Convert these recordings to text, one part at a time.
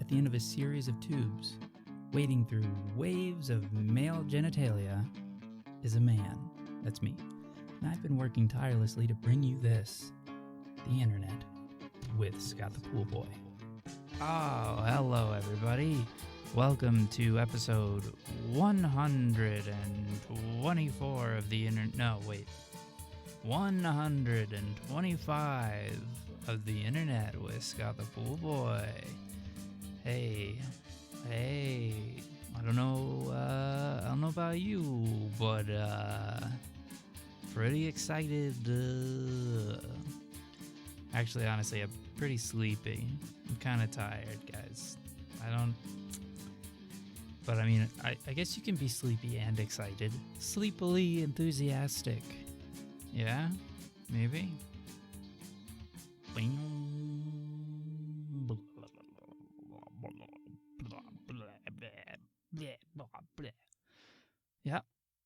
at the end of a series of tubes, wading through waves of male genitalia, is a man. That's me. And I've been working tirelessly to bring you this, the internet, with Scott the Pool Boy. Oh, hello everybody. Welcome to episode 124 of the internet. No, wait. 125 of the internet with Scott the Pool Boy. Hey, I don't know about you, but pretty excited. Actually, honestly, I'm pretty sleepy. I'm kind of tired, guys. But I mean, I guess you can be sleepy and excited. Sleepily enthusiastic. Yeah? Maybe?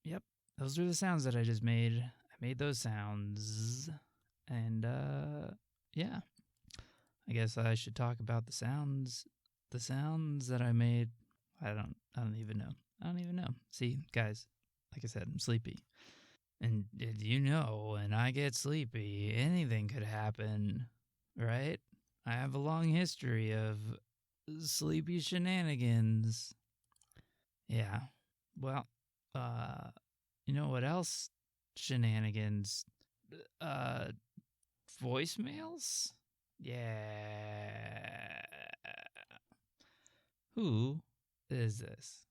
Yep. Those are the sounds that I just made. I made those sounds. And, yeah. I guess I should talk about the sounds. The sounds that I made. I don't even know. See, guys, like I said, I'm sleepy. And you know, when I get sleepy, anything could happen, right? I have a long history of sleepy shenanigans. Yeah. Well, you know what else? Shenanigans. Voicemails? Yeah. Who is this?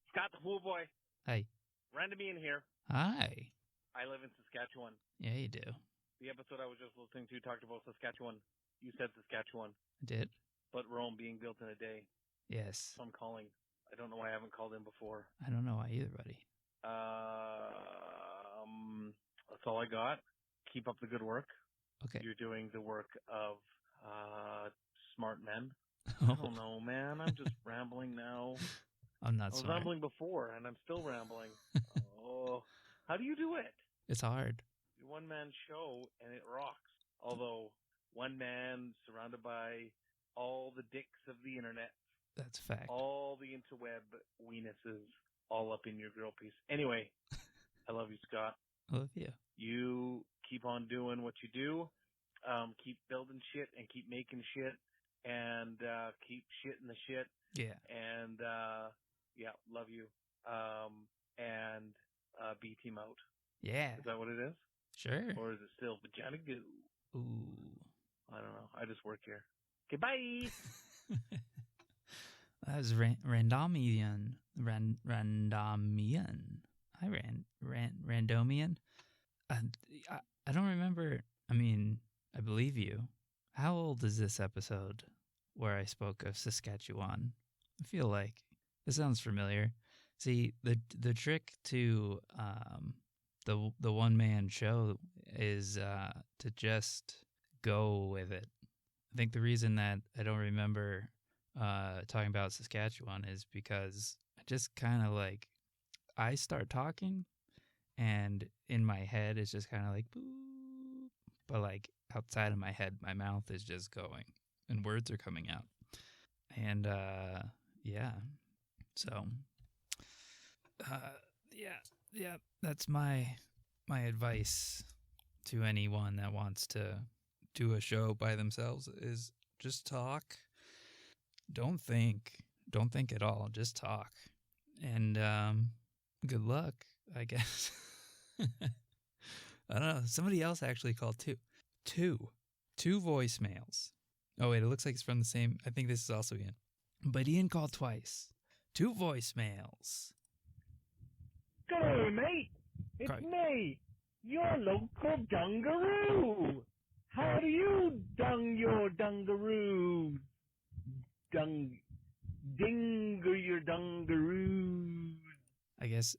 Scott the Pool Boy. Hey. Random Ian here. Hi. I live in Saskatchewan. Yeah, you do. The episode I was just listening to talked about Saskatchewan. You said Saskatchewan. I did? But Rome being built in a day. Yes. So I'm calling. I don't know why I haven't called in before. I don't know why either, buddy. That's all I got. Keep up the good work. Okay. You're doing the work of smart men. I don't know, man. I'm just rambling now. I'm not I was smart. rambling before, and I'm still rambling. Oh, how do you do it? It's hard. You're one-man show, and it rocks. Although, one man surrounded by all the dicks of the internet. That's a fact. All the interweb weenuses all up in your grill piece. Anyway, I love you, Scott. I love you. You keep on doing what you do. Keep building shit and keep making shit and keep shitting the shit. Yeah. And, yeah, love you. And B team out. Yeah. Is that what it is? Sure. Or is it still vagina goo? Ooh. I don't know. I just work here. Okay, bye. That was Randomian. Randomian. Hi, Randomian. I don't remember. I mean, I believe you. How old is this episode where I spoke of Saskatchewan? I feel like this sounds familiar. See, the trick to the one-man show is to just go with it. I think the reason that I don't remember talking about Saskatchewan is because I just kind of like, I start talking and in my head it's just kind of like, boop, but like outside of my head, my mouth is just going and words are coming out. And yeah, so yeah, that's my advice to anyone that wants to do a show by themselves is just talk. Don't think at all. Just talk. And good luck, I guess. I don't know. Somebody else actually called two voicemails. Oh wait, it looks like it's from the same. I think this is also Ian. But Ian called twice. 2 voicemails. G'day, mate. It's me, your local dungaroo. How do you dung your dungaroos? Dinger your dungaroos. I guess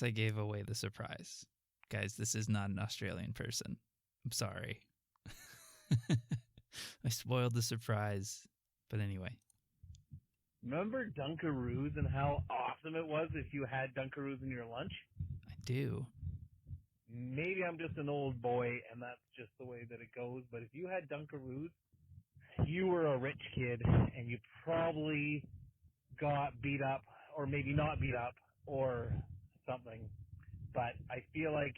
I gave away the surprise. Guys, this is not an Australian person. I'm sorry. I spoiled the surprise. But anyway. Remember Dunkaroos and how awesome it was if you had Dunkaroos in your lunch? I do. Maybe I'm just an old boy and that's just the way that it goes, but if you had Dunkaroos, you were a rich kid and you probably got beat up, or maybe not beat up, or something. But I feel like,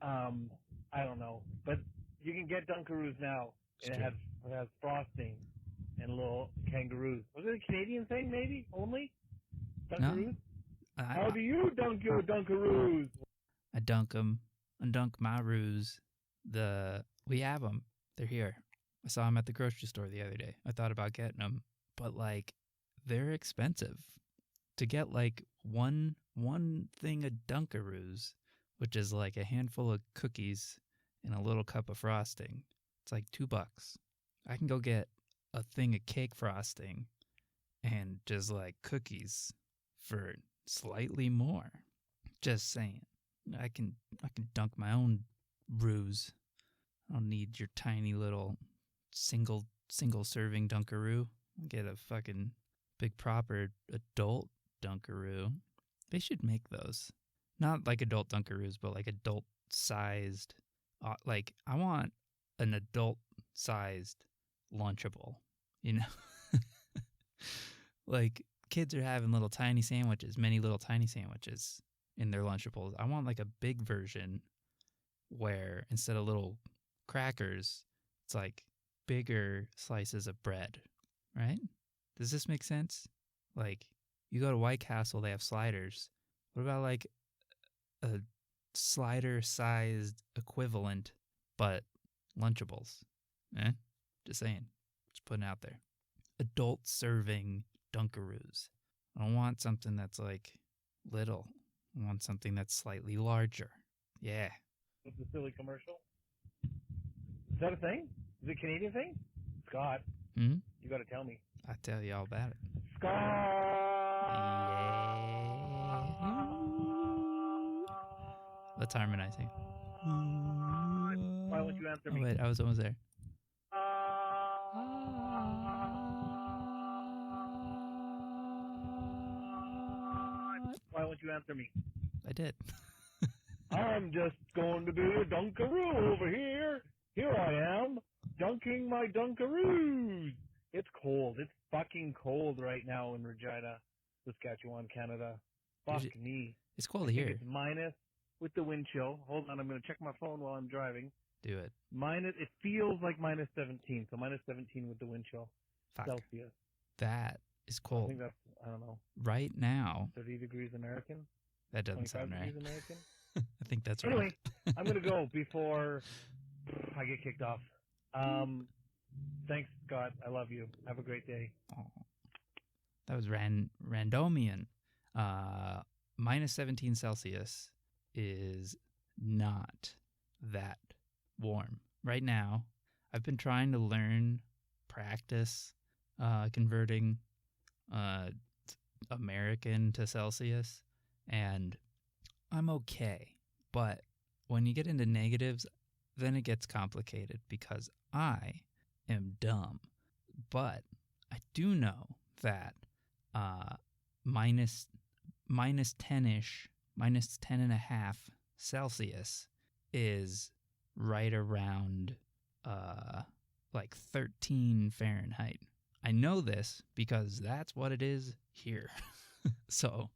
I don't know. But you can get Dunkaroos now, and it has frosting and little kangaroos. Was it a Canadian thing, maybe, only? Dunkaroos? No, How do you dunk your Dunkaroos? I dunk them. I dunk my roos. We have them. They're here. I saw them at the grocery store the other day. I thought about getting them, but like, they're expensive. To get like one thing of Dunkaroos, which is like a handful of cookies and a little cup of frosting, it's like $2. I can go get a thing of cake frosting and just like cookies for slightly more. Just saying. I can dunk my own roos. I don't need your tiny little single serving Dunkaroo. I'll get a fucking big proper adult Dunkaroo. They should make those. Not like adult Dunkaroos, but like adult sized. Like, I want an adult sized Lunchable, you know? Like, kids are having little tiny sandwiches, many little tiny sandwiches in their Lunchables. I want like a big version where instead of little crackers, it's like bigger slices of bread, right? Does this make sense? Like, you go to White Castle, they have sliders. What about like a slider-sized equivalent, but Lunchables? Just saying. Just putting it out there. Adult serving Dunkaroos. I don't want something that's like little. I want something that's slightly larger. Yeah. It's a silly commercial. Is that a thing? Is it a Canadian thing? Scott, Hmm? you got to tell me. I'll tell you all about it. Scott! Yeah. Let's harmonize here. Why won't you answer me? Oh, wait, I was almost there. Why won't you answer me? I did. I'm just going to do a Dunkaroo over here. Here I am, dunking my Dunkaroos. It's cold. It's fucking cold right now in Regina, Saskatchewan, Canada. Fuck me. It's cold I think here. it's minus with the wind chill. Hold on, I'm going to check my phone while I'm driving. Do it. It feels like minus 17, so minus 17 with the wind chill. Fuck. Celsius. That is I cold. think that's, I don't know, Right now, 30 degrees American? that doesn't 25 sound right. degrees American? I think that's right. Anyway, I'm going to go before I get kicked off. Thanks, Scott. I love you. Have a great day. Oh. That was Randomian. Minus 17 Celsius is not that warm. Right now, I've been trying to practice converting American to Celsius, and I'm okay. But when you get into negatives, then it gets complicated because I am dumb. But I do know that minus 10-ish, minus 10.5 Celsius is right around like 13 Fahrenheit. I know this because that's what it is here. So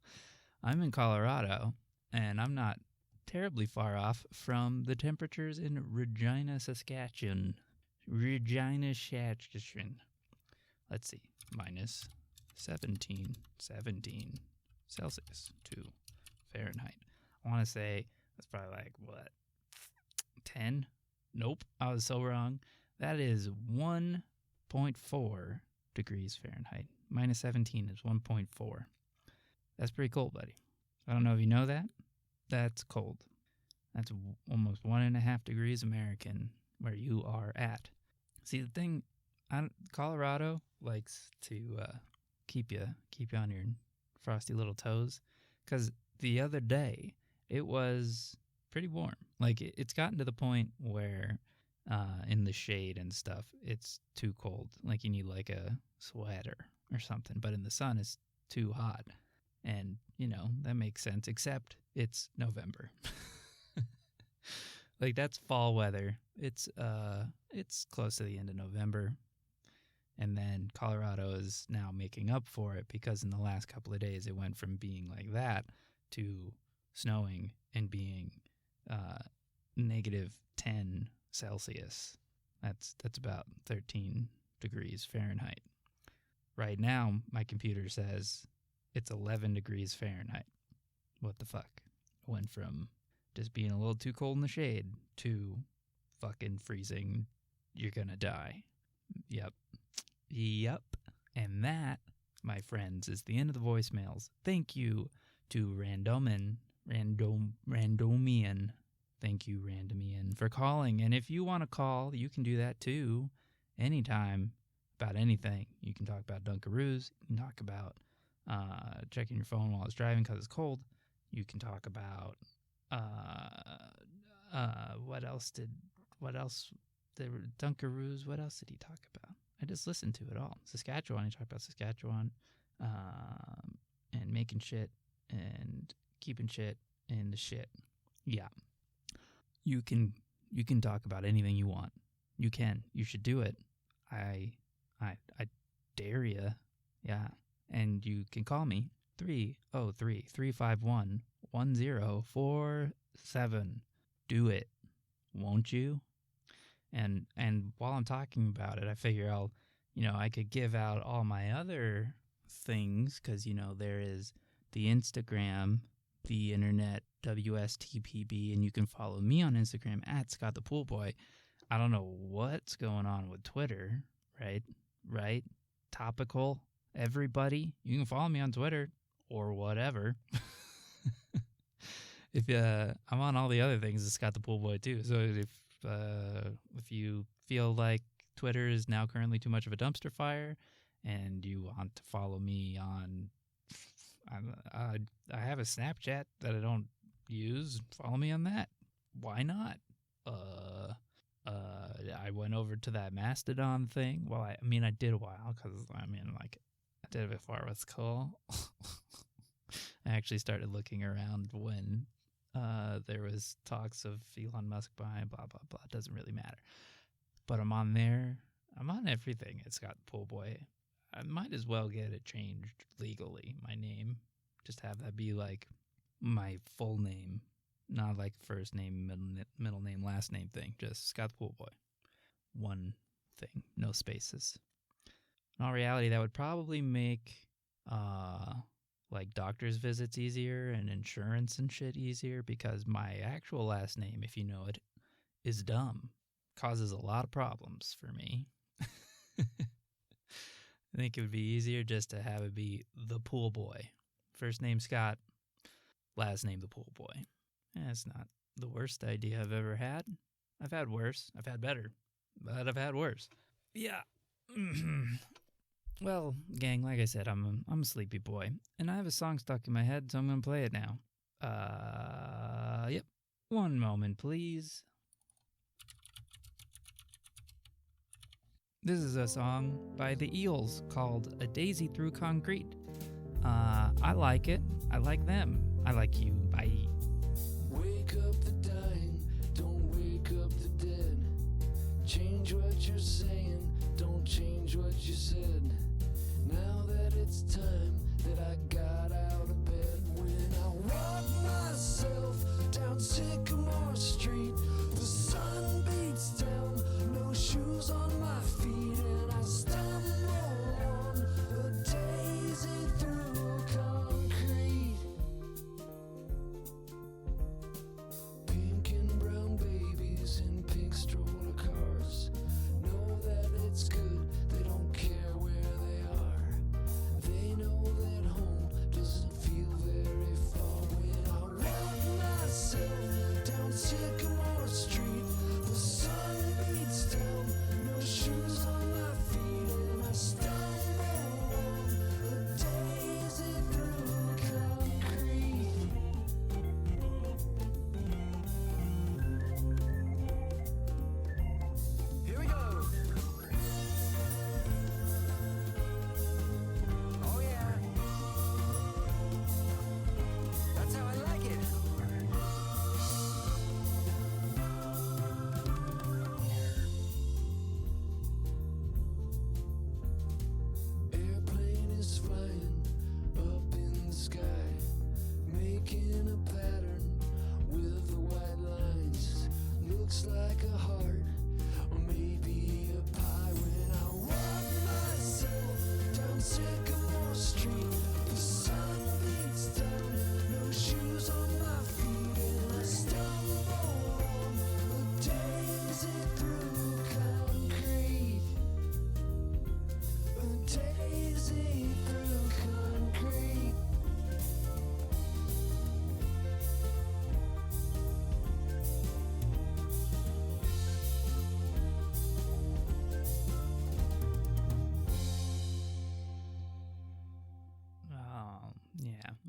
I'm in Colorado, and I'm not terribly far off from the temperatures in Regina, Saskatchewan. Let's see, minus 17 Celsius to Fahrenheit. I want to say that's probably like, what, 10? Nope, I was so wrong. That is 1.4 degrees Fahrenheit. Minus 17 is 1.4. That's pretty cold, buddy. I don't know if you know that. That's cold. That's almost 1.5 degrees American where you are at. See, the thing, Colorado likes to keep you on your frosty little toes, because the other day it was pretty warm. Like, it's gotten to the point where in the shade and stuff, it's too cold. Like, you need like a sweater or something. But in the sun, it's too hot. And, that makes sense, except it's November. Like, that's fall weather. It's close to the end of November. And then Colorado is now making up for it because in the last couple of days it went from being like that to snowing and being -10 Celsius. That's about 13 degrees Fahrenheit. Right now, my computer says it's 11 degrees Fahrenheit. What the fuck? I went from just being a little too cold in the shade to fucking freezing. You're gonna die. Yep. And that, my friends, is the end of the voicemails. Thank you to Randomian. Thank you, Randomian, for calling. And if you want to call, you can do that too. Anytime, about anything. You can talk about Dunkaroos. You can talk about checking your phone while it's driving because it's cold. You can talk about what else? Dunkaroos. What else did he talk about? I just listened to it all. Saskatchewan. He talked about Saskatchewan, and making shit and keeping shit in the shit. Yeah. You can talk about anything you want. You can. You should do it. I dare you. Yeah. And you can call me 303-351-1047. Do it. Won't you? And while I'm talking about it, I figure I could give out all my other things because, there is the Instagram, the internet, WSTPB, and you can follow me on Instagram at @ScottThePoolBoy. I don't know what's going on with Twitter, right? Topical, everybody. You can follow me on Twitter or whatever. If I'm on all the other things, it's @ScottThePoolBoy too. So if you feel like Twitter is now currently too much of a dumpster fire and you want to follow me on, I have a Snapchat that I don't use. Follow me on that. Why not? I went over to that Mastodon thing. Well, I did a while because, I did it before it was cool. I actually started looking around when there was talks of Elon Musk buying blah, blah, blah. It doesn't really matter. But I'm on there. I'm on everything. It's got Pool Boy. I might as well get it changed legally, my name. Just have that be like my full name. Not like first name, middle name, last name thing. Just Scott the Pool Boy. One thing. No spaces. In all reality, that would probably make like doctor's visits easier and insurance and shit easier because my actual last name, if you know it, is dumb. Causes a lot of problems for me. I think it would be easier just to have it be the Pool Boy. First name Scott, last name the Pool Boy. It's not the worst idea I've ever had. I've had worse. I've had better. But I've had worse. Yeah. Well, gang, like I said, I'm a sleepy boy. And I have a song stuck in my head, so I'm going to play it now. Yep. One moment, please. This is a song by the Eels called A Daisy Through Concrete. I like it. I like them. I like you. Bye. Wake up the dying, don't wake up the dead. Change what you're saying, don't change what you said. Now that it's time that I got out of bed. When I walk myself down Sycamore Street, the sun beats down, no shoes on my feet, and I stumble on a daisy through concrete. Pink and brown babies in pink stroller cars know that it's good, they don't care where they are. They know that home doesn't feel very far. When I walk myself down Sycamore Street, the sun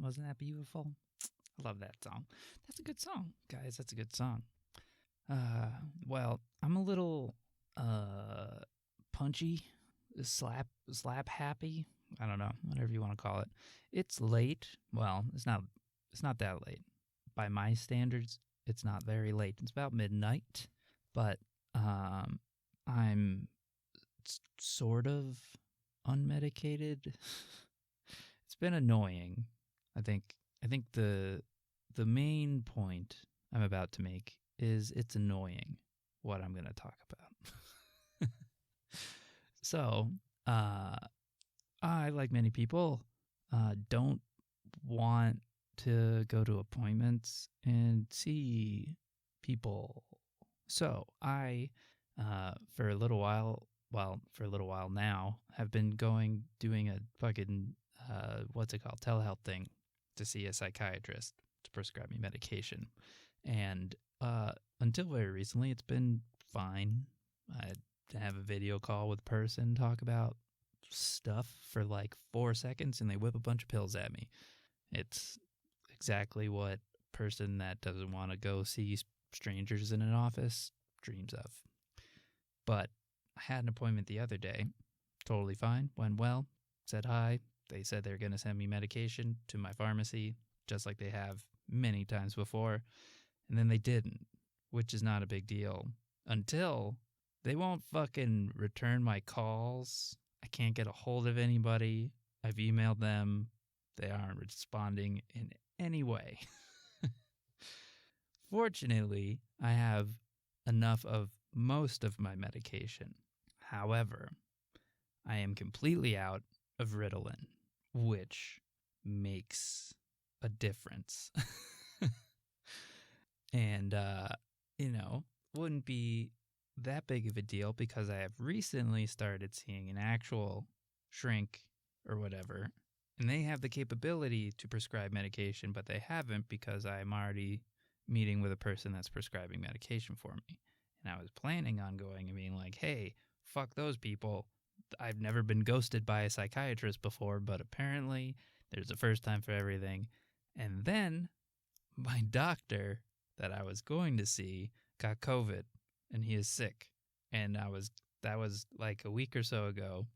Wasn't that beautiful? I love that song. That's a good song, guys. That's a good song. Well, I'm a little punchy, slap happy. I don't know, whatever you want to call it. It's late. Well, it's not that late. By my standards, it's not very late. It's about midnight, but I'm sort of unmedicated. It's been annoying. I think the main point I'm about to make is it's annoying what I'm going to talk about. So, I, like many people, don't want to go to appointments and see people. So I, for a little while now, have been doing a fucking, what's it called, telehealth thing to see a psychiatrist to prescribe me medication. And until very recently, it's been fine. I have a video call with a person, talk about stuff for like 4 seconds, and they whip a bunch of pills at me. It's exactly what a person that doesn't want to go see strangers in an office dreams of. But I had an appointment the other day. Totally fine. Went well. Said hi. They said they're going to send me medication to my pharmacy, just like they have many times before. And then they didn't, which is not a big deal until they won't fucking return my calls. I can't get a hold of anybody. I've emailed them. They aren't responding in any way. Fortunately, I have enough of most of my medication. However, I am completely out of Ritalin, which makes a difference. And, wouldn't be that big of a deal because I have recently started seeing an actual shrink or whatever, and they have the capability to prescribe medication, but they haven't because I'm already meeting with a person that's prescribing medication for me. And I was planning on going and being like, hey, fuck those people. I've never been ghosted by a psychiatrist before, but apparently there's a first time for everything. And then my doctor that I was going to see got COVID, and he is sick. And that was like a week or so ago,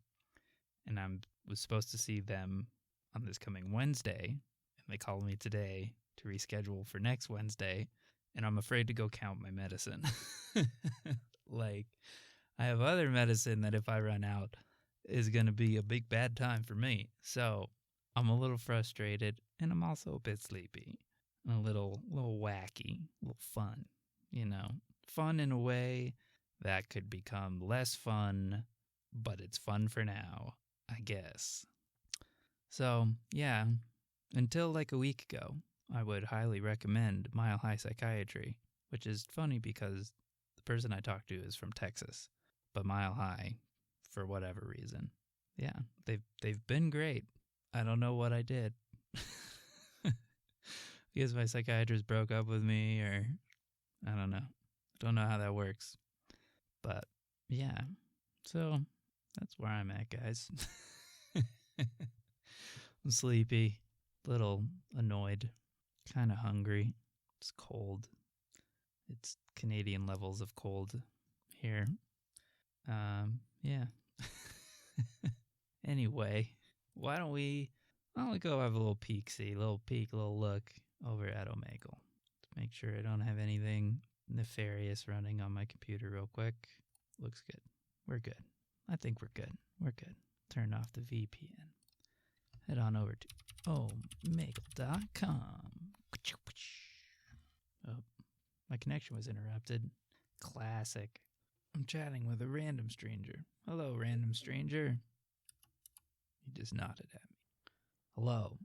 and I was supposed to see them on this coming Wednesday, and they called me today to reschedule for next Wednesday, and I'm afraid to go count my medicine. Like, I have other medicine that if I run out is going to be a big bad time for me. So I'm a little frustrated, and I'm also a bit sleepy. A little wacky, a little fun, Fun in a way that could become less fun, but it's fun for now, I guess. So, yeah, until like a week ago, I would highly recommend Mile High Psychiatry, which is funny because the person I talked to is from Texas, but Mile High, for whatever reason. Yeah, they've been great. I don't know what I did. Because my psychiatrist broke up with me, or I don't know. Don't know how that works. But yeah, so that's where I'm at, guys. I'm sleepy, little annoyed, kind of hungry. It's cold. It's Canadian levels of cold here. Yeah. Anyway, why don't we go have a little little look over at Omegle to make sure I don't have anything nefarious running on my computer real quick. Looks good. We're good. I think we're good. We're good. Turn off the VPN. Head on over to omegle.com. Oh, my connection was interrupted. Classic. I'm chatting with a random stranger. Hello, random stranger. He just nodded at me. Hello.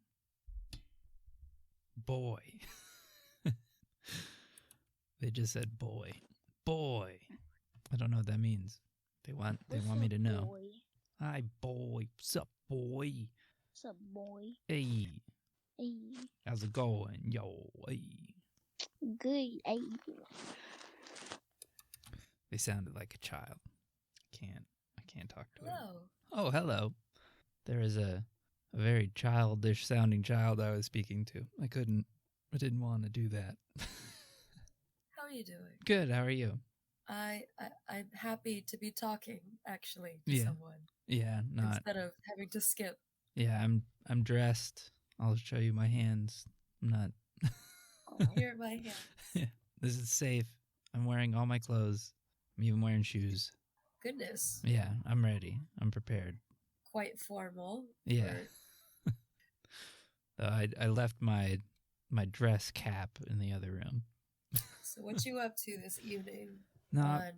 Boy. They just said boy. Boy. I don't know what that means. They want me to know. Boy? Hi, boy. What's up, boy? What's up, boy? Hey. Hey. How's it going? Yo, hey. Good. Hey. They sounded like a child. I can't talk to Hello. it. Oh, hello. There is a a very childish sounding child I was speaking to. I didn't want to do that. How are you doing? Good. How are you? I'm happy to be talking actually to Yeah. someone Yeah, not. instead of having to skip. Yeah, I'm dressed. I'll show you my hands. I'm not. Here are my hands. Yeah, this is safe. I'm wearing all my clothes. I'm even wearing shoes. Goodness, Yeah, I'm ready. I'm prepared. quite formal. Yeah. for- I left my dress cap in the other room. So what you up to this evening Not on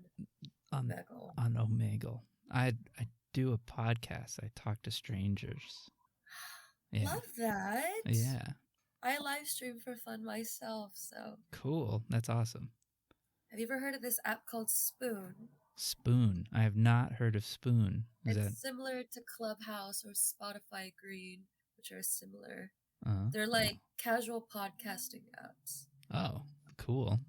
on Omegle? on Omegle. I do a podcast. I talk to strangers. Yeah. Love that. Yeah. I live stream for fun myself. So Cool. That's awesome. have you ever heard of this app called Spoon? Spoon. I have not heard of Spoon. Is It's similar to Clubhouse or Spotify Green, which are similar. that They're like casual podcasting apps. oh, cool.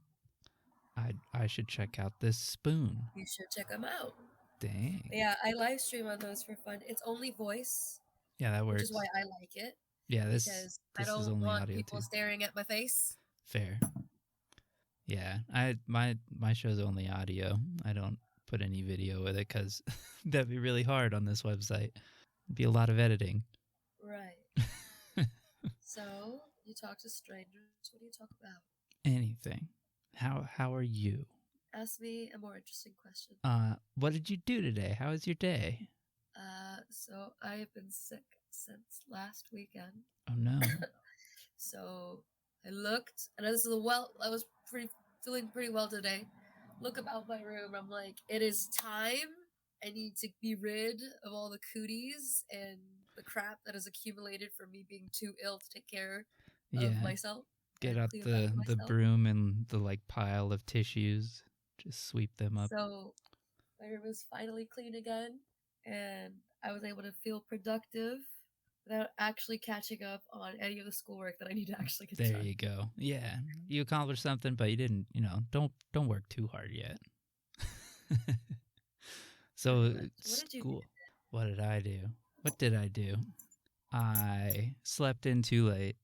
I should check out this Spoon. You should check them out. Dang. Yeah, I live stream on those for fun. It's only voice, Yeah, that works. which is why I like it. Yeah, Because this I is don't only want audio people too. staring at my face. Fair. Yeah, my show's only audio. I don't put any video with it because that'd be really hard on this website. It'd be a lot of editing. Right. So, you talk to strangers. What do you talk about? Anything. How are you? Ask me a more interesting question. What did you do today? How was your day? So I have been sick since last weekend. Oh no. So I looked, and I was feeling pretty well today. Look about my room. I'm like, it is time. I need to be rid of all the cooties and the crap that has accumulated from me being too ill to take care Yeah. of myself. Get and out clean up the after myself. broom and the like pile of tissues. Just sweep them up. So my room is finally clean again, and I was able to feel productive without actually catching up on any of the schoolwork that I need to actually get There done. you go. Yeah, you accomplished something, but you didn't. Don't work too hard yet. So Pretty much. What did you do school. What did I do? What did I do? I slept in too late,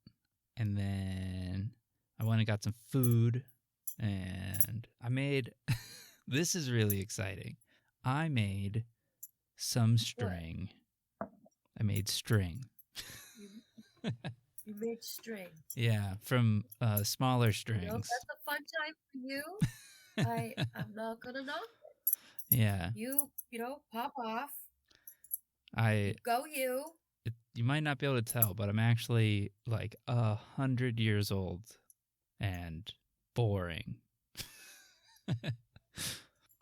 and then I went and got some food, and I made. This is really exciting. I made some string. I made string. You made string. Yeah, from smaller You know, strings. if that's a fun time for you, I'm not gonna knock it. Yeah, You pop off. I. Go you. You might not be able to tell, but I'm actually like 100 years old and boring.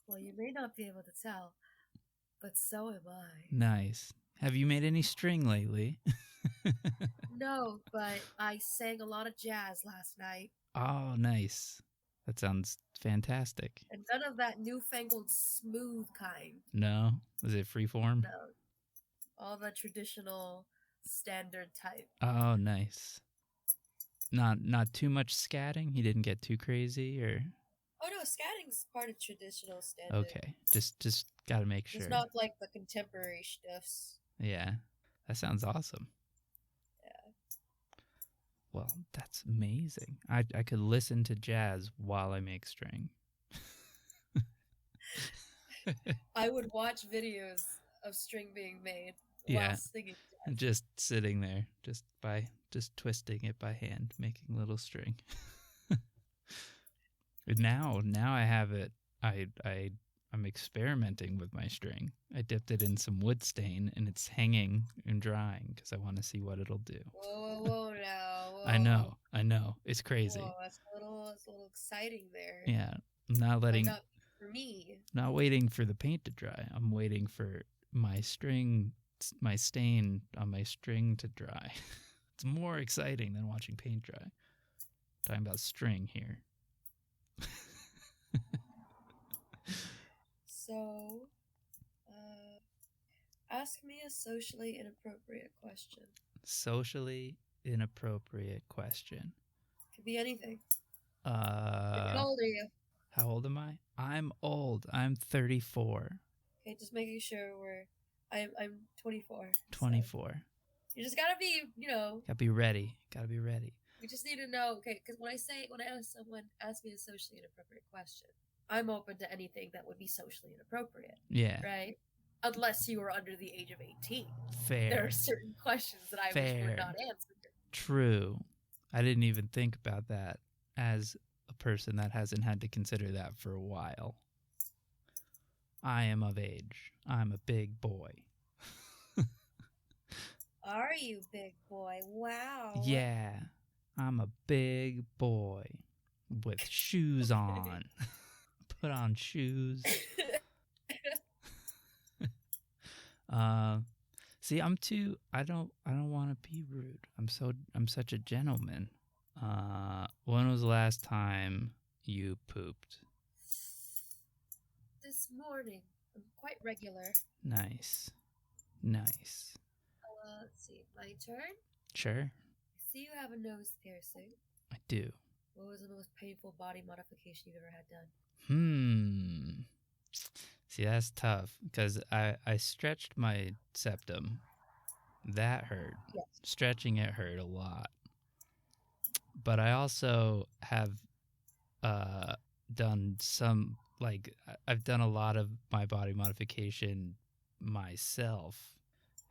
Well, you may not be able to tell, but so am I. Nice. Have you made any string lately? No, but I sang a lot of jazz last night. Oh, nice. That sounds fantastic. And none of that newfangled smooth kind. No? Was it freeform? No. All the traditional standard type. Oh, nice. Not too much scatting? You didn't get too crazy or Oh no, scatting's part of traditional standard. okay. Just got to make sure. It's not like the contemporary stuffs. Yeah. That sounds awesome. Yeah. Well, that's amazing. I could listen to jazz while I make string. I would watch videos of string being made Yeah. while singing jazz. Just sitting there, just twisting it by hand, making little string. now I have it. I'm experimenting with my string. I dipped it in some wood stain and it's hanging and drying because I want to see what it'll do. Whoa now. Whoa. I know. It's crazy. Whoa, that's a little exciting there. Yeah, I'm not But letting, not for me. not waiting for the paint to dry. I'm waiting for my stain on my string to dry. It's more exciting than watching paint dry. Talking about string here. So, ask me a socially inappropriate question. Socially inappropriate question. Could be anything. How old are you? How old am I? I'm old. I'm 34. Okay, just making sure I'm 24. so 24. You just gotta be, Gotta be ready. Gotta be ready. we just need to know. Okay, because when someone asks me a socially inappropriate question, I'm open to anything that would be socially inappropriate, Yeah. right? Unless you are under the age of 18. Fair. There are certain questions that I wish were not answered. True. I didn't even think about that as a person that hasn't had to consider that for a while. I am of age. I'm a big boy. Are you, big boy? Wow. Yeah. I'm a big boy with shoes on. Put on shoes. See, I don't want to be rude. I'm such a gentleman. When was the last time you pooped? This morning. I'm quite regular. Nice. Let's see. My turn? Sure. I see you have a nose piercing. I do. What was the most painful body modification you've ever had done? See, that's tough because I stretched my septum. That hurt. Yes. Stretching it hurt a lot. But I also have done some, like, I've done a lot of my body modification myself.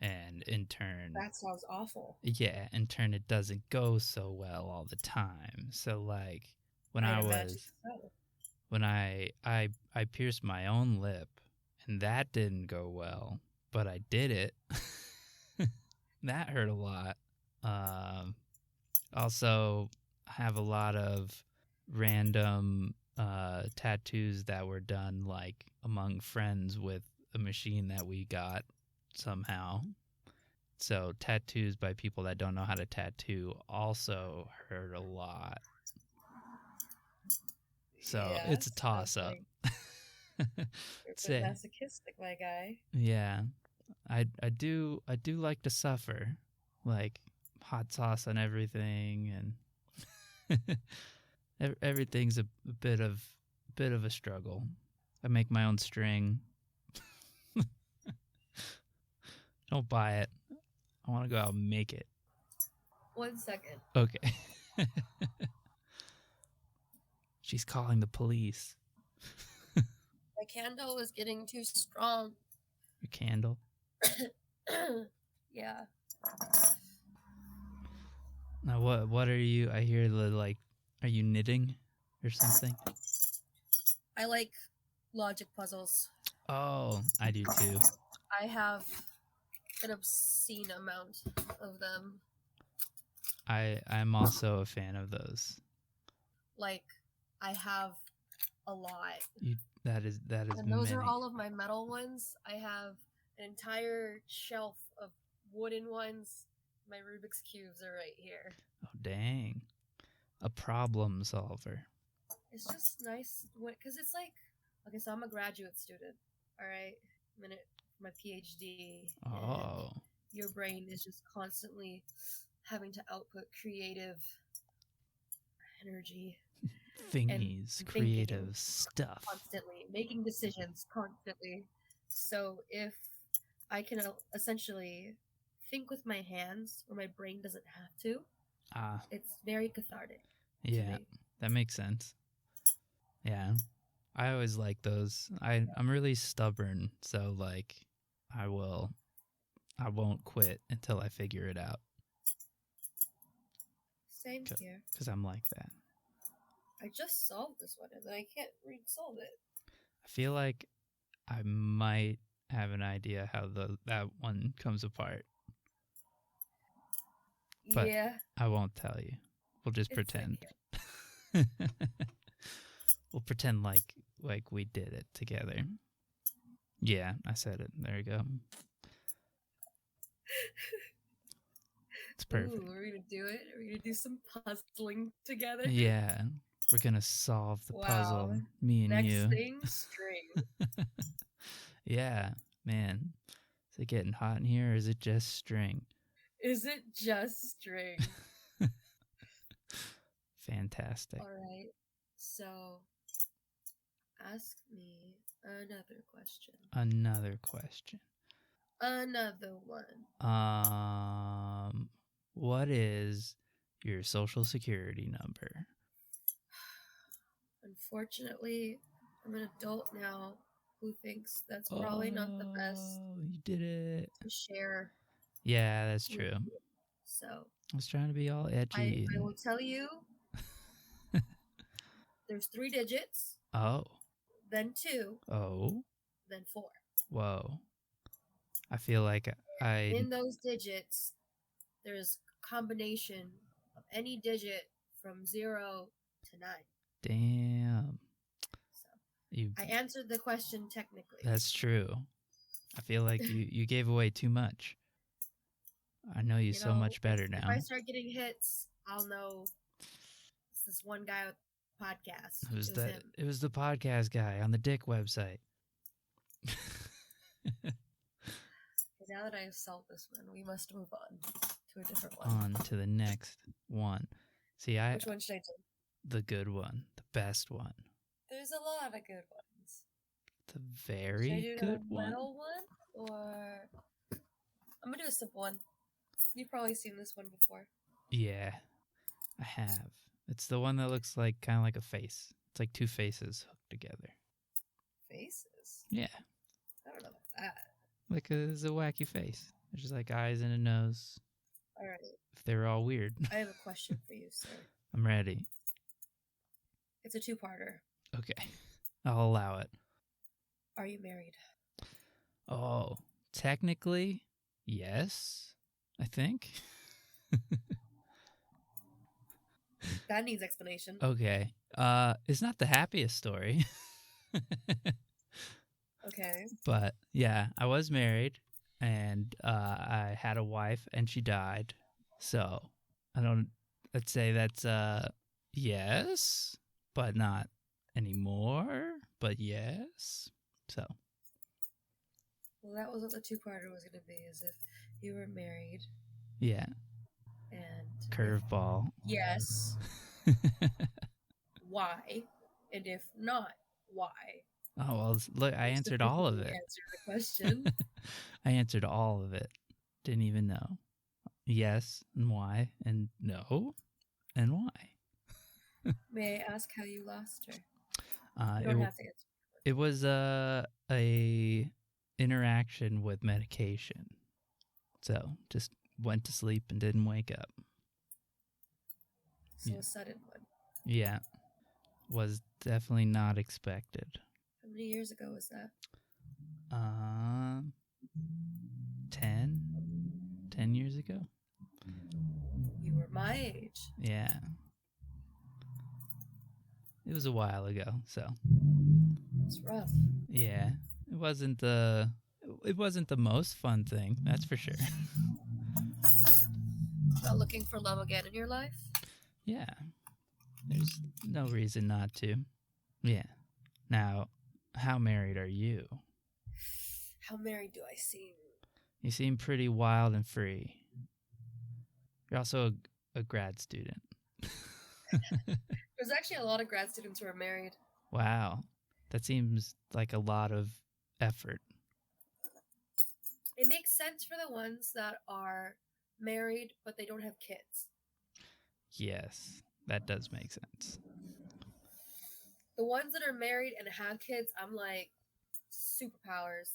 And in turn... That sounds awful. Yeah, in turn it doesn't go so well all the time. So, like, when when I pierced my own lip, and that didn't go well, but I did it. That hurt a lot. Also, I have a lot of random tattoos that were done, like, among friends with a machine that we got somehow. So tattoos by people that don't know how to tattoo also hurt a lot. So yeah, it's a toss-up. You're masochistic, my guy. Yeah. I do like to suffer. Like hot sauce on everything, and everything's a bit of a struggle. I make my own string. Don't buy it. I want to go out and make it. 1 second. Okay. She's calling the police. My candle is getting too strong. Your candle? Yeah. Now what are you? I hear are you knitting or something? I like logic puzzles. Oh, I do too. I have an obscene amount of them. I'm also a fan of those. Like, I have a lot. That is And those many. are all of my metal ones. I have an entire shelf of wooden ones. My Rubik's Cubes are right here. Oh, dang. A problem solver. It's just nice because it's like, okay, so I'm a graduate student, all right? I'm in it for my PhD. Oh. Your brain is just constantly having to output creative energy. Thingies, and creative stuff. Constantly, making decisions constantly. So if I can essentially think with my hands where my brain doesn't have to, it's very cathartic. Yeah, that makes sense. Yeah, I always like those. I'm really stubborn, so like I won't quit until I figure it out. Same here. Because I'm like that. I just solved this one and then I can't re-solve it. I feel like I might have an idea how that one comes apart. But yeah. I won't tell you. We'll just pretend. Okay. We'll pretend like we did it together. Yeah, I said it. There you go. It's perfect. Ooh, we're gonna do it. We're gonna do some puzzling together. Yeah, we're gonna solve the puzzle. Me and Next you. Next thing, string. Yeah, man. Is it getting hot in here, or is it just string? Is it just string? Fantastic. All right. So, ask me another question. Another question. Another one. What is your social security number? Unfortunately, I'm an adult now who thinks that's probably not the best You did it. to share. Yeah, that's with true. you. So I was trying to be all I edgy. will tell you there's 3 digits, Oh. then 2, Oh. then 4. Whoa. I feel like In those digits, there's combination of any digit from 0 to 9. Damn. So You. I answered the question technically. That's true. I feel like you gave away too much. I know you so much better now. If I start getting hits, I'll know it's this one guy with a podcast. It was the podcast guy on the Dick website. Now that I have solved this one, we must move on to a different one. On to the next one. See, Which one should I do? The good one. The best one. There's a lot of good ones. The very should I do good the one? metal one? Or I'm going to do a simple one. You've probably seen this one before. Yeah, I have. It's the one that looks like kind of like a face. It's like 2 faces hooked together. Faces? Yeah. I don't know about that. Like it's a wacky face. There's just like eyes and a nose. All right. If they're all weird. I have a question for you, sir. I'm ready. It's a 2-parter. Okay. I'll allow it. Are you married? Oh, technically, yes, I think. That needs explanation. Okay. It's not the happiest story. Okay. But yeah, I was married and I had a wife and she died. So I'd say that's yes, but not anymore, but yes. So. Well, that was what the 2-parter was going to be, is if you were married. Yeah. And Curveball. Yes. Why? And if not, why? Oh, well, look, I answered all of it. Answer the question. I answered all of it. Didn't even know. Yes, and why, and no, and why. May I ask how you lost her? You It don't have to answer. it was a interaction with medication. So just went to sleep and didn't wake up. So Yeah. a sudden one. Yeah. Was definitely not expected. How many years ago was that? 10 years ago. You were my age. Yeah. It was a while ago, so. It's rough. Yeah. It wasn't the most fun thing, that's for sure. Not looking for love again in your life? Yeah. There's no reason not to. Yeah. Now, how married are you? How married do I seem? You seem pretty wild and free. You're also a grad student. There's actually a lot of grad students who are married. Wow. That seems like a lot of effort. It makes sense for the ones that are married but they don't have kids. Yes, that does make sense. The ones that are married and have kids, I'm like, superpowers.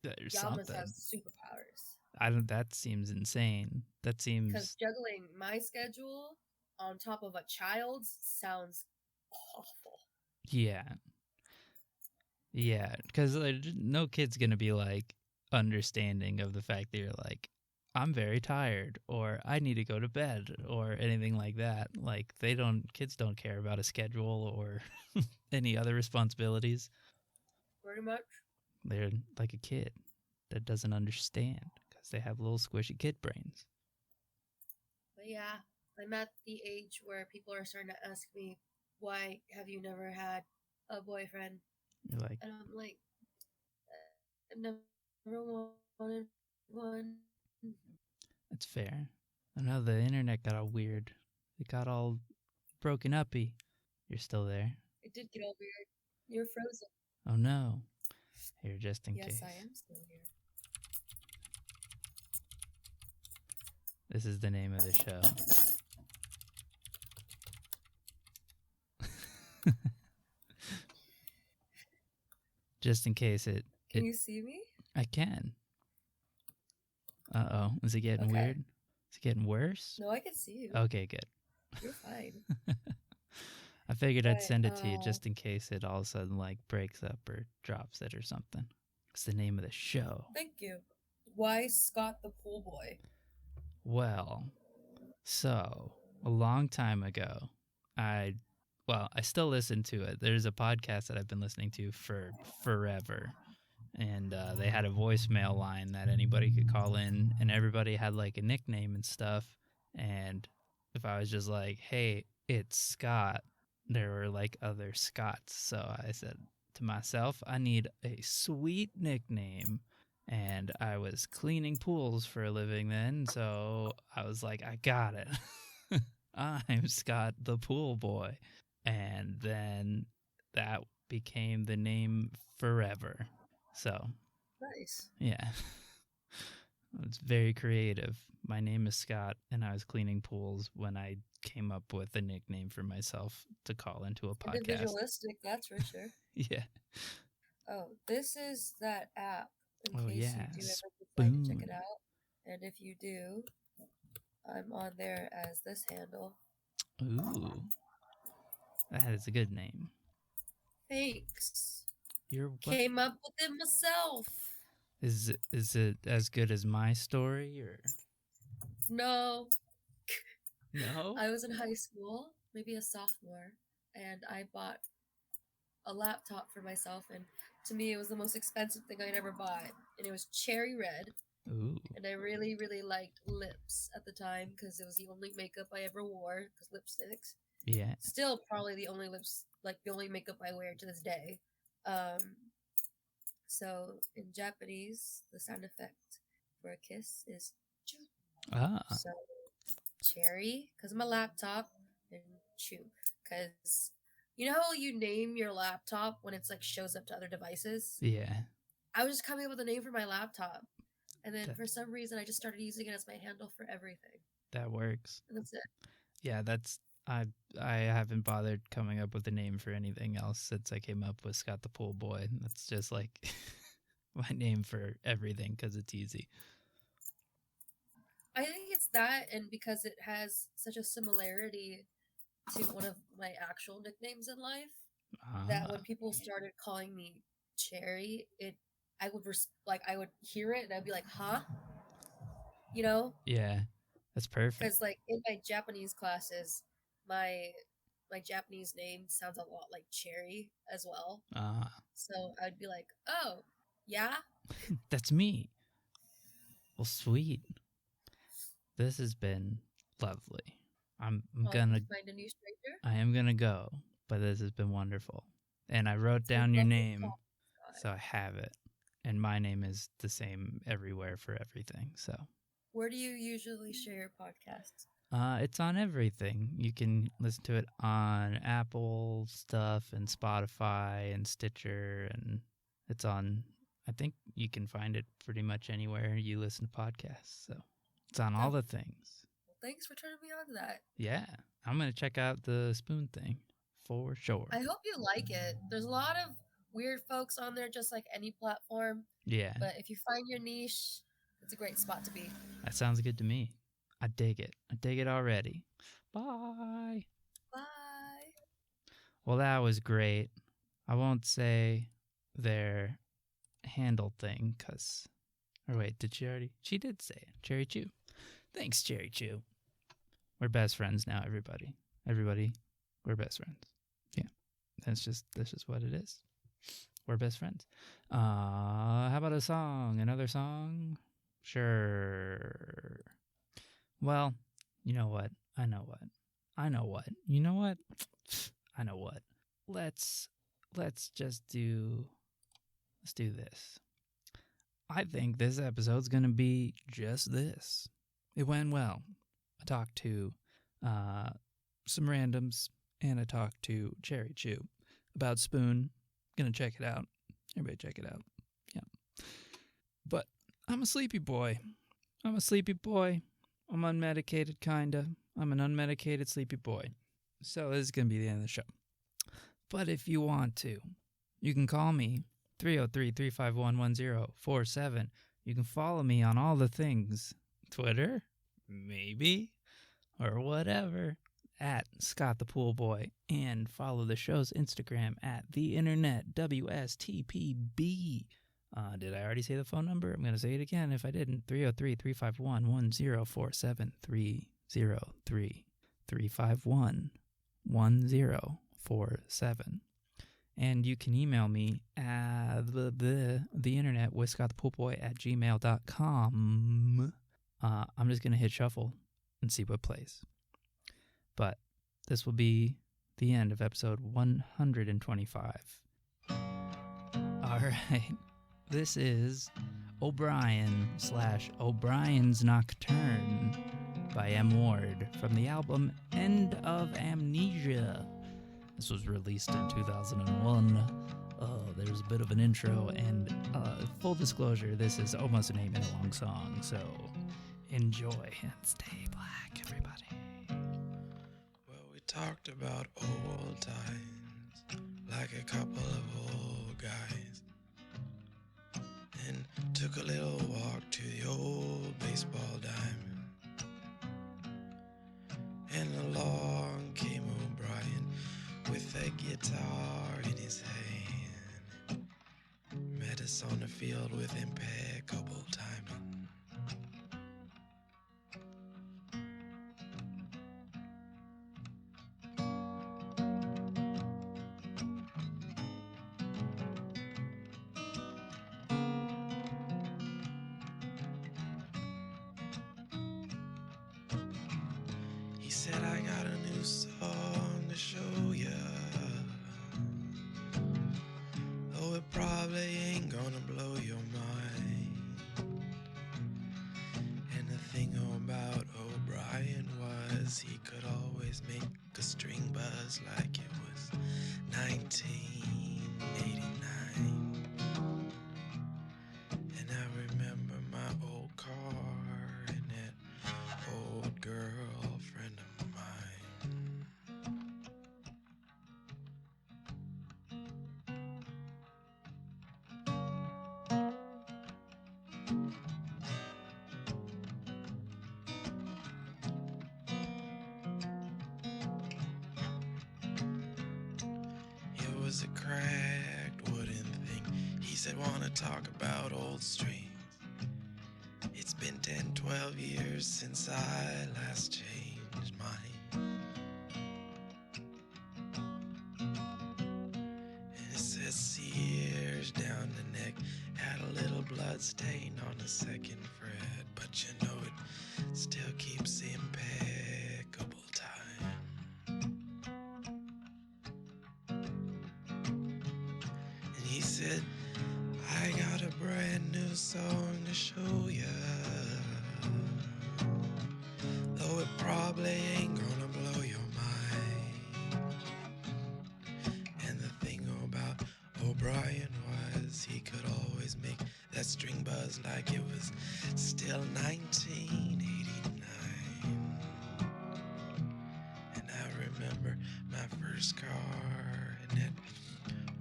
There's Y'all must something. have superpowers. That seems insane. That Because seems. juggling my schedule on top of a child's sounds awful. Yeah. Yeah, because no kid's gonna be like understanding of the fact that you're like, I'm very tired, or I need to go to bed, or anything like that. Like kids don't care about a schedule or any other responsibilities. Pretty much. They're like a kid that doesn't understand because they have little squishy kid brains. But yeah, I'm at the age where people are starting to ask me, why have you never had a boyfriend? You're like, And I'm like, I've never wanted one. that's fair. I know the internet got all weird. It got all broken uppy. You're still there. It did get all weird. You're frozen. Oh no. Here, just in case. Yes, I am still here. This is the name of the show. Just in case Can you see me? I can. Uh-oh. Is it getting Okay. weird? Is it getting worse? No, I can see you. Okay, good. You're fine. I figured I'd But, send it to you just in case it all of a sudden like breaks up or drops it or something. It's the name of the show. Thank you. Why Scott the Pool Boy? Well, so a long time ago, I still listen to it. There's a podcast that I've been listening to for forever. And they had a voicemail line that anybody could call in, and everybody had like a nickname and stuff. And if I was just like, hey, it's Scott, there were like other Scotts. So I said to myself, I need a sweet nickname. And I was cleaning pools for a living then. So I was like, I got it. I'm Scott the Pool Boy. And then that became the name forever. So, Nice. yeah, it's very creative. My name is Scott, and I was cleaning pools when I came up with a nickname for myself to call into a podcast. Individualistic, that's for sure. Yeah. Oh, this is that app. In Oh, case yeah, you do ever decide to check Spoon. it out. And if you do, I'm on there as this handle. Ooh, that is a good name. Thanks. You're what? Came up with it myself. Is it as good as my story or No. no? I was in high school, maybe a sophomore, and I bought a laptop for myself, and to me it was the most expensive thing I'd ever bought, and it was cherry red, Ooh, and I really, really liked lips at the time because it was the only makeup I ever wore, because lipsticks. yeah. Still probably the only the only makeup I wear to this day. So in Japanese, the sound effect for a kiss is chew. Ah, So cherry, because I'm a laptop, and chew, because you know how you name your laptop when it's like shows up to other devices? yeah. I was just coming up with a name for my laptop, and then That- for some reason I just started using it as my handle for everything, That works. and that's it. Yeah, I haven't bothered coming up with a name for anything else since I came up with Scott the Pool Boy. That's just like my name for everything because it's easy. I think it's that, and because it has such a similarity to one of my actual nicknames in life, that when people started calling me Cherry, I would hear it and I'd be like, huh? You know? Yeah, that's perfect. Because like in my Japanese classes, my Japanese name sounds a lot like Cherry as well. So I'd be like, oh, yeah? That's me. Well, sweet. This has been lovely. I'm gonna Find a new stranger? I am gonna go, but this has been wonderful. And I wrote down your lovely name, talk, so I have it. And my name is the same everywhere for everything. So Where do you usually share your podcasts? it's on everything. You can listen to it on Apple stuff and Spotify and Stitcher, and it's on. I think you can find it pretty much anywhere you listen to podcasts. So it's on all the things. Well, thanks for turning me on to that. Yeah, I'm gonna check out the spoon thing for sure. I hope you like it. There's a lot of weird folks on there, just like any platform. Yeah, But if you find your niche, it's a great spot to be. that sounds good to me. I dig it. I dig it already. Bye. Bye. Well, that was great. I won't say their handle thing because, or wait, did she already? She did say it. Cherry Chew. Thanks, Cherry Chew. We're best friends now, everybody. Everybody, we're best friends. Yeah, that's just what it is. We're best friends. How about a song? Another song? Sure. Well, you know what? I know what. You know what? I know what. Let's do this. I think this episode's gonna be just this. It went well. I talked to some randoms, and I talked to Cherry Chew about Spoon. Gonna check it out. Everybody check it out. Yeah. But I'm a sleepy boy. I'm unmedicated, kinda. I'm an unmedicated sleepy boy. So this is going to be the end of the show. But if you want to, you can call me 303-351-1047. You can follow me on all the things. Twitter, maybe, or whatever, at Scott the Pool Boy. And follow the show's Instagram at theinternetwstpb. Did I already say the phone number? I'm going to say it again if I didn't. 303-351-1047. 303-351-1047. And you can email me at the internet with scottthepoolboy@gmail.com. I'm just going to hit shuffle and see what plays. But this will be the end of episode 125. All right. This is O'Brien/O'Brien's Nocturne by M. Ward from the album End of Amnesia. This was released in 2001. There's a bit of an intro, and full disclosure, this is almost an 8-minute long song, so enjoy and stay black, everybody. Well, we talked about old times, like a couple of old guys, and took a little walk to the old baseball diamond. And along came O'Brien with a guitar in his hand. Met us on the field with impeccable timing. He said, I got a new song to show ya. Oh, it probably ain't gonna blow your mind. And the thing about O'Brien was he could always make a string buzz like it was 1989. And I remember my old car and that old girlfriend of mine. It was a cracked wooden thing. He said, wanna talk about old strings. It's been 10, 12 years since I last changed mine. And it says Sears down the neck, had a little blood stain on the second fret, but you know it still keeps impeccable time. And he said, I got a brand new song to show ya. Though it probably ain't gonna blow your mind. And the thing about O'Brien was he could always make that string buzz like it was still 1989. And I remember my first car and that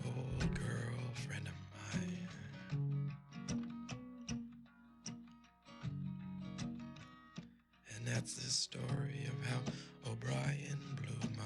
old girlfriend of mine. And that's the story of how O'Brien blew my